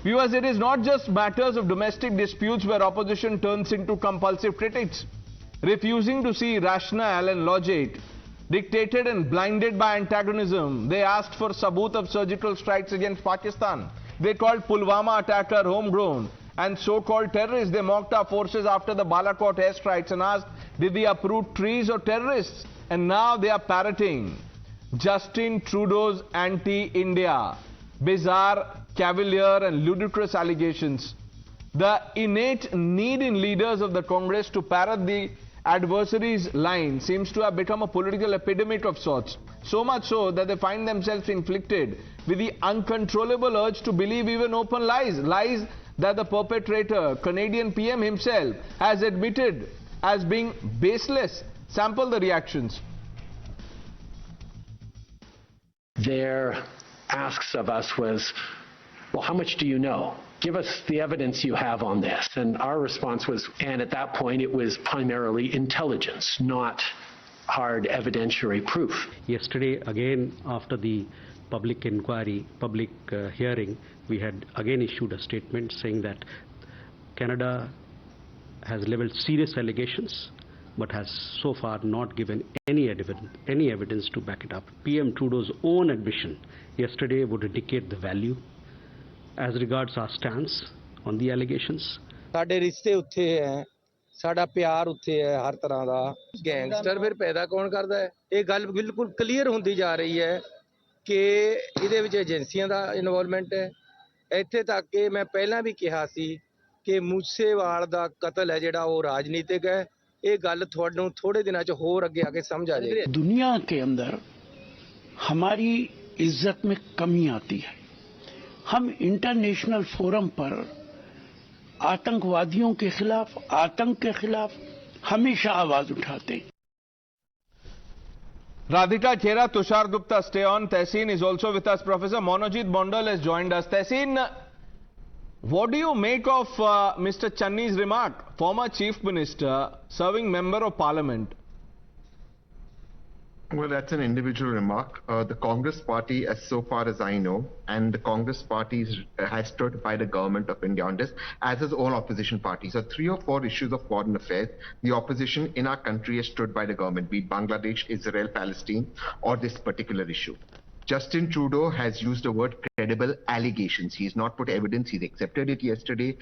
Viewers, it is not just matters of domestic disputes where opposition turns into compulsive critics, refusing to see rationale and logic, dictated and blinded by antagonism. They asked for sabut of surgical strikes against Pakistan. They called Pulwama attacker homegrown and so-called terrorists. They mocked our forces after the Balakot airstrikes and asked, did they uproot trees or terrorists? And now they are parroting Justin Trudeau's anti-India, bizarre, cavalier and ludicrous allegations. The innate need in leaders of the Congress to parrot the adversary's line seems to have become a political epidemic of sorts. So much so that they find themselves inflicted with the uncontrollable urge to believe even open lies. Lies that the perpetrator, Canadian PM himself, has admitted as being baseless. Sample the reactions. Their asks of us was, well, how much do you know? Give us the evidence you have on this. And our response was, and at that point it was primarily intelligence, not hard evidentiary proof. Yesterday, again, after the public inquiry, public hearing, we had again issued a statement saying that Canada has leveled serious allegations but has so far not given any evidence to back it up. PM Trudeau's own admission yesterday would indicate the value as regards our stance on the allegations. ਸਾਡੇ ਰਿਸ਼ਤੇ ਉੱਥੇ ਹੈ, ਸਾਡਾ ਪਿਆਰ ਉੱਥੇ ਹੈ ਹਰ ਤਰ੍ਹਾਂ ਦਾ। Gangster ਫਿਰ ਪੈਦਾ ਕੌਣ ਕਰਦਾ ਹੈ? ਇਹ ਗੱਲ ਬਿਲਕੁਲ ਕਲੀਅਰ ਹੁੰਦੀ ਜਾ ਰਹੀ ਹੈ ਕਿ ਇਹਦੇ ਵਿੱਚ ਏਜੰਸੀਆਂ ਦਾ ਇਨਵੋਲਵਮੈਂਟ ਹੈ। ਇੱਥੇ ਤੱਕ ਕਿ ਮੈਂ ਪਹਿਲਾਂ ਵੀ ਕਿਹਾ ਸੀ ਕਿ ਮੂਸੇਵਾਲ ਦਾ ਕਤਲ ਹੈ ਜਿਹੜਾ ਉਹ ਰਾਜਨੀਤਿਕ ਹੈ। ਇਹ ਗੱਲ ਤੁਹਾਨੂੰ ਥੋੜੇ ਦਿਨਾਂ 'ਚ ਹੋਰ ਅੱਗੇ ਆ ਕੇ ਸਮਝ ਆ ਜਾਏਗੀ। दुनिया के अंदर हमारी इज्जत में कमी आती है। हम इंटरनेशनल फोरम पर आतंकवादियों के खिलाफ, आतंक के खिलाफ हमेशा आवाज उठाते हैं। Radhika Khera, Tushar Gupta, stay on. Tehseen is also with us. Professor Monojit Mondal has joined us. Tehseen, what do you make of Mr. Channi's remark? Former Chief Minister, serving Member of Parliament. Well, that's an individual remark. The Congress party, as so far as I know, and the Congress party has stood by the government of India on this, as has all opposition parties. So 3 or 4 issues of foreign affairs, the opposition in our country has stood by the government, be it Bangladesh, Israel-Palestine, or this particular issue. Justin Trudeau has used the word credible allegations. He's not put evidence. He's accepted it yesterday.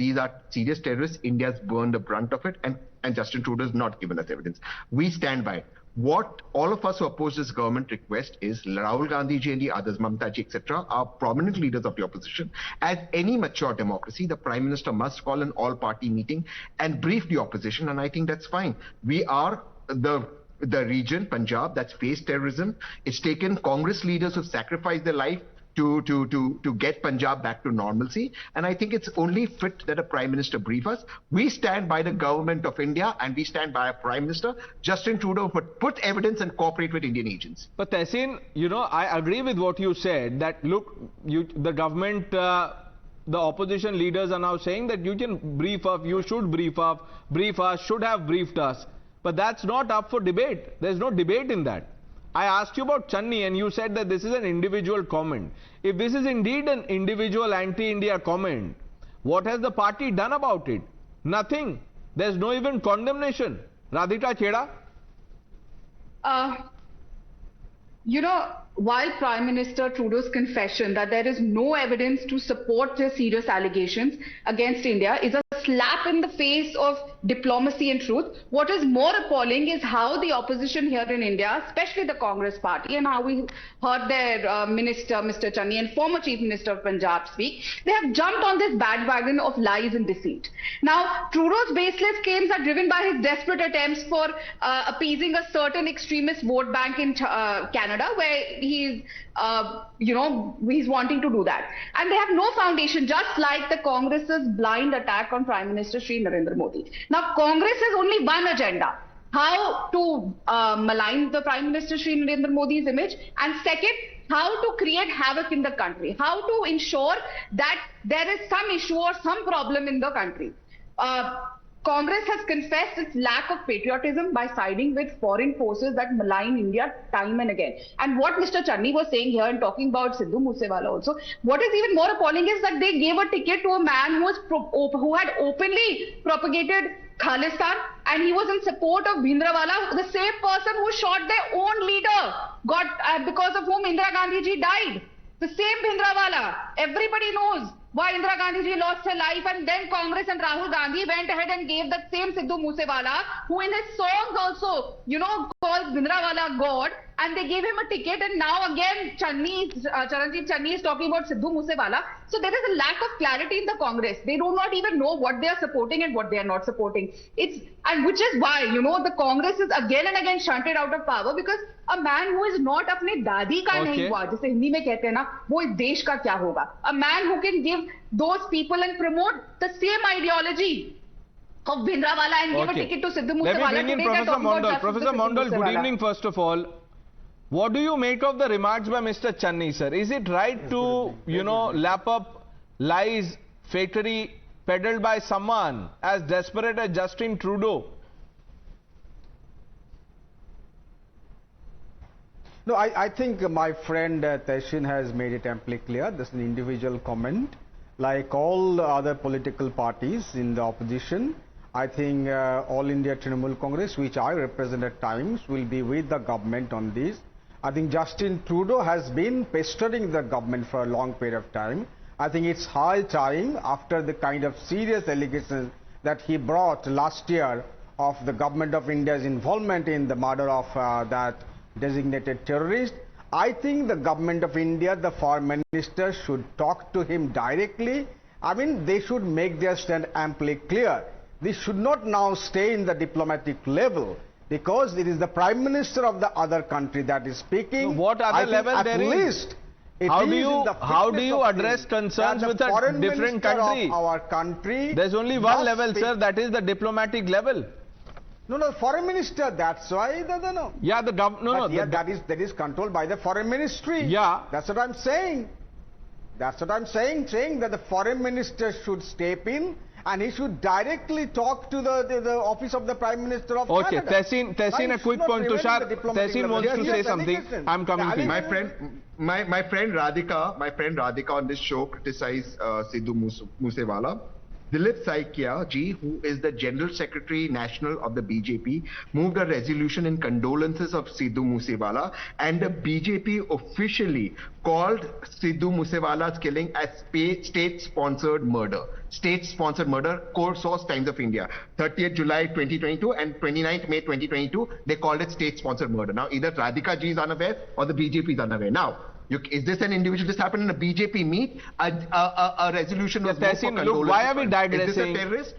These are serious terrorists. India's borne the brunt of it, and Justin Trudeau has not given us evidence. We stand by it. What all of us who oppose this government request is Rahul Gandhi ji and the others, Mamta ji, etc., are prominent leaders of the opposition. As any mature democracy, the Prime Minister must call an all-party meeting and brief the opposition, and I think that's fine. We are the region, Punjab, that's faced terrorism. It's taken Congress leaders who've sacrificed their life to get Punjab back to normalcy. And I think it's only fit that a Prime Minister brief us. We stand by the government of India and we stand by our Prime Minister. Justin Trudeau put evidence and cooperate with Indian agents. But Tehseen, you know, I agree with what you said, that look, the government, the opposition leaders are now saying that you can brief us, you should brief us, should have briefed us. But that's not up for debate. There's no debate in that. I asked you about Channi and you said that this is an individual comment. If this is indeed an individual anti-India comment, what has the party done about it? Nothing. There's no even condemnation. Radhika Khera? You know, while Prime Minister Trudeau's confession that there is no evidence to support the serious allegations against India is a slap in the face of diplomacy and truth, what is more appalling is how the opposition here in India, especially the Congress party, and how we heard their minister, Mr. Channi, and former Chief Minister of Punjab speak, they have jumped on this bandwagon of lies and deceit. Now, Trudeau's baseless claims are driven by his desperate attempts for appeasing a certain extremist vote bank in Canada, where he's, he's wanting to do that. And they have no foundation, just like the Congress's blind attack on Prime Minister Shri Narendra Modi. Now, Congress has only one agenda: how to malign the Prime Minister Shri Narendra Modi's image, and second, how to create havoc in the country, how to ensure that there is some issue or some problem in the country. Congress has confessed its lack of patriotism by siding with foreign forces that malign India time and again. And what Mr. Channi was saying here and talking about Sidhu Moosewala also, what is even more appalling is that they gave a ticket to a man who had openly propagated Khalistan, and he was in support of Bhindranwala, the same person who shot their own leader, because of whom Indira Gandhi ji died. The same Bhindranwala. Everybody knows why Indira Gandhi ji lost her life, and then Congress and Rahul Gandhi went ahead and gave that same Sidhu Moosewala, who in his songs also, called Bhindranwala God, and they gave him a ticket, and now again Charanjit Channi is talking about Sidhu Moosewala. So there is a lack of clarity in the Congress. They do not even know what they are supporting and what they are not supporting. And which is why, the Congress is again and again shunted out of power, because a man who is not अपने दादी का नहीं हुआ, जैसे हिंदी में कहते हैं ना, वो इस देश का क्या होगा? A man who can give those people and promote the same ideology of Bhindranwala and give a ticket to Sidhu Moosewala. Let me bring in Professor Mondal. Professor Mondal, good evening first of all. What do you make of the remarks by Mr. Channi, sir? Is it right to, lap up lies, fakery peddled by someone as desperate as Justin Trudeau? No, I think my friend Tehseen has made it amply clear. This is an individual comment. Like all other political parties in the opposition, I think All India Trinamool Congress, which I represent at times, will be with the government on this. I think Justin Trudeau has been pestering the government for a long period of time. I think it's high time, after the kind of serious allegations that he brought last year of the government of India's involvement in the murder of that designated terrorist. I think the government of India, the foreign minister, should talk to him directly. I mean, they should make their stand amply clear. They should not now stay in the diplomatic level, because it is the prime minister of the other country that is speaking. So what other level there is? How do you address concerns with a different country? Our country. There's only one level, sir, that is the diplomatic level. No, foreign minister, that's why, no. Yeah, the government, that is controlled by the foreign ministry. Yeah. That's what I'm saying. That's what I'm saying that the foreign minister should step in and he should directly talk to the office of the Prime Minister of Canada. Okay, Tehseen, a quick point, Tushar. Tehseen wants to say something. I'm coming to you. My friend Radhika on this show criticized Sidhu Moosewala. Dilip Saikia ji, who is the General Secretary National of the BJP, moved a resolution in condolences of Sidhu Moosewala, and the BJP officially called Sidhu Moosewala's killing as state-sponsored murder. State-sponsored murder, core source Times of India. 30th July 2022 and 29th May 2022, they called it state-sponsored murder. Now, either Radhika ji is unaware or the BJP is unaware. Now, is this an individual? This happened in a BJP meet? A resolution was moved for condolences. Look, why are we digressing? Is this a terrorist?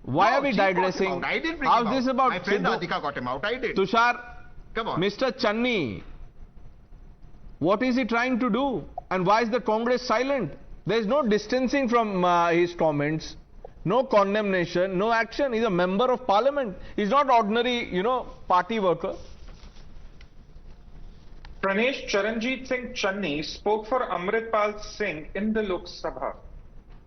Why are we digressing? I didn't bring How's him this out. about My friend Sidhu? Radhika got him out. I did. Tushar, come on. Mr. Channi, what is he trying to do? And why is the Congress silent? There is no distancing from his comments, no condemnation, no action. He's a member of parliament. He's not ordinary, party worker. Pranesh, Charanjit Singh Channi spoke for Amritpal Singh in the Lok Sabha.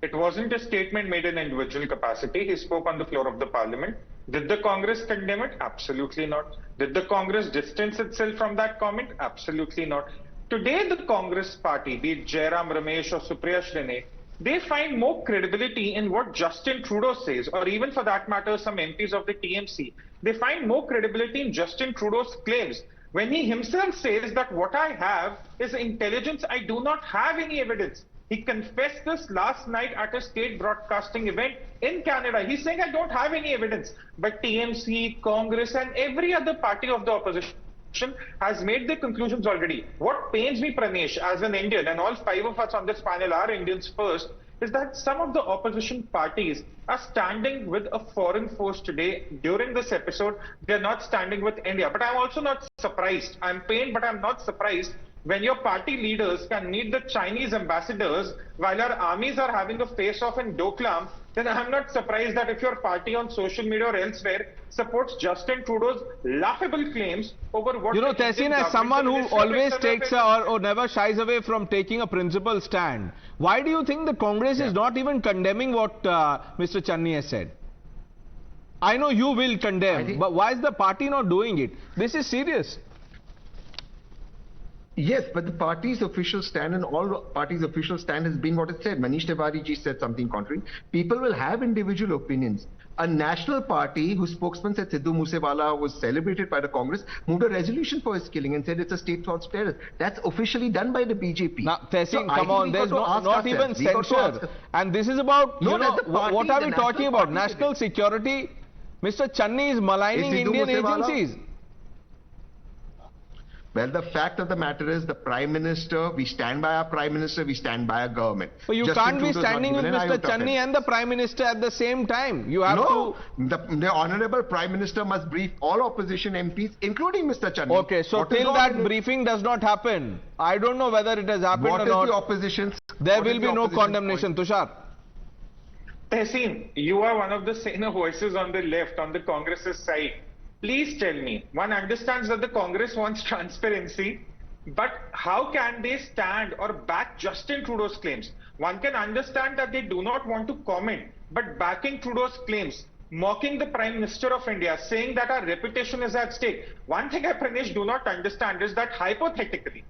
It wasn't a statement made in individual capacity. He spoke on the floor of the parliament. Did the Congress condemn it? Absolutely not. Did the Congress distance itself from that comment? Absolutely not. Today, the Congress party, be it Jairam Ramesh or Supriya Shrine, they find more credibility in what Justin Trudeau says, or even for that matter, some MPs of the TMC. They find more credibility in Justin Trudeau's claims. When he himself says that what I have is intelligence, I do not have any evidence. He confessed this last night at a state broadcasting event in Canada. He's saying I don't have any evidence. But TMC, Congress and every other party of the opposition has made their conclusions already. What pains me, Pranesh, as an Indian, and all five of us on this panel are Indians first, is that some of the opposition parties are standing with a foreign force today. During this episode, they're not standing with India. But I'm also not surprised. I'm pained, but I'm not surprised when your party leaders can meet the Chinese ambassadors while our armies are having a face-off in Doklam. Then I'm not surprised that if your party on social media or elsewhere supports Justin Trudeau's laughable claims over what... Tehseen, as someone who always takes or never shies away from taking a principled stand, why do you think the Congress is not even condemning what Mr. Channi has said? I know you will condemn, but why is the party not doing it? This is serious. Yes, but the party's official stand and all parties' official stand has been what it said. Manish Tiwari ji said something contrary. People will have individual opinions. A national party whose spokesman said Sidhu Moosewala was celebrated by the Congress moved a resolution for his killing and said it's a state-sponsored terror. That's officially done by the BJP. Now, Tehseen, come on, there's not even censure. And this is about, you know, what are we talking about? National security? Mr. Channi is maligning Indian agencies. Well, the fact of the matter is the Prime Minister, we stand by our Prime Minister, we stand by our government. But you can't be standing with Mr. Channi and the Prime Minister at the same time. You have to... The Honourable Prime Minister must brief all opposition MPs, including Mr. Channi. Okay, so till that briefing does not happen, I don't know whether it has happened or not. What is the opposition's... There will be no condemnation. Tushar. Tehseen, you are one of the saner voices on the left, on the Congress's side. Please tell me, one understands that the Congress wants transparency, but how can they stand or back Justin Trudeau's claims? One can understand that they do not want to comment, but backing Trudeau's claims, mocking the Prime Minister of India, saying that our reputation is at stake. One thing I, Pranesh, do not understand is that hypothetically,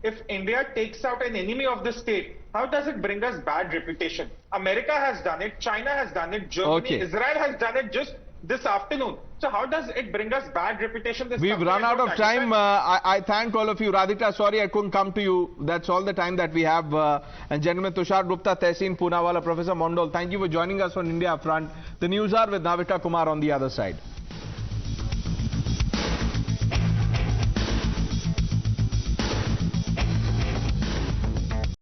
if India takes out an enemy of the state, how does it bring us bad reputation? America has done it, China has done it, Germany, Israel has done it just this afternoon. So how does it bring us bad reputation? We've run out of time. I thank all of you. Radhika, sorry I couldn't come to you. That's all the time that we have. And gentlemen, Tushar Gupta, Tehseen Poonawalla, Professor Mondal, thank you for joining us on India Upfront. The news are with Navita Kumar on the other side.